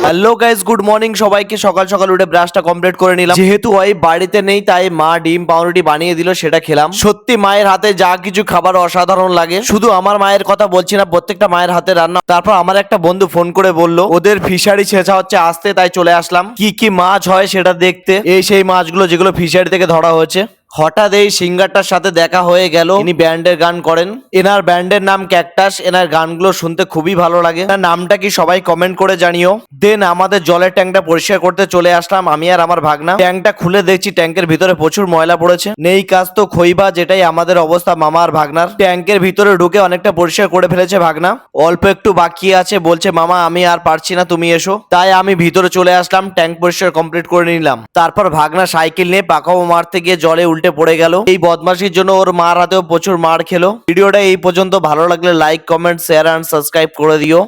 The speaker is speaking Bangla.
হ্যালো গাইস, গুড মর্নিং সবাইকে। সকাল সকাল উঠে ব্রাশটা কমপ্লিট করে নিলাম। যেহেতু ওই বাড়িতে নেই তাই মা ডিম পাউরুটি বানিয়ে দিল, সেটা খেলাম। সত্যি মায়ের হাতে যা কিছু খাবার অসাধারণ লাগে। শুধু আমার মায়ের কথা বলছি না, প্রত্যেকটা মায়ের হাতে রান্না। তারপর আমার একটা বন্ধু ফোন করে বলল ওদের ফিশারি ছেঁচা হচ্ছে আসতে, তাই চলে আসলাম কি কি মাছ হয় সেটা দেখতে। এই সেই মাছগুলো যেগুলো ফিশারি থেকে ধরা হয়েছে। হঠাৎ এই সিঙ্গারটার সাথে দেখা হয়ে গেল। ইনি ব্যান্ডের গান করেন, এনার ব্যান্ডের নাম ক্যাকটাস। এনার গানগুলো শুনতে খুবই ভালো লাগে। এনার নামটা কি সবাই কমেন্ট করে জানিও। দেন আমাদের জলের ট্যাঙ্কটা পরিষ্কার করতে চলে আসলাম আমি আর আমার ভাগনা। ট্যাঙ্কটা খুলে দেখছি ট্যাঙ্কের ভিতরে প্রচুর ময়লা পড়েছে। নেই কাজ তো খইবা, যেটাই আমাদের অবস্থা মামা আর ভাগনার। ট্যাঙ্কের ভিতরে ঢুকে অনেকটা পরিষ্কার করে ফেলেছে ভাগনা, অল্প একটু বাকি আছে। বলছে মামা আমি আর পারছি না, তুমি এসো। তাই আমি ভিতরে চলে আসলাম, ট্যাঙ্ক পরিষ্কার কমপ্লিট করে নিলাম। তারপর ভাগনা সাইকেল নিয়ে পাকাও মারতে গিয়ে জলে উল্টে পড়ে গেল। এই বদমাশির জন্য ওর মার হাতেও প্রচুর মার খেলো। ভিডিওটা এই পর্যন্ত, ভালো লাগলে like, comment, share and subscribe করে দিও।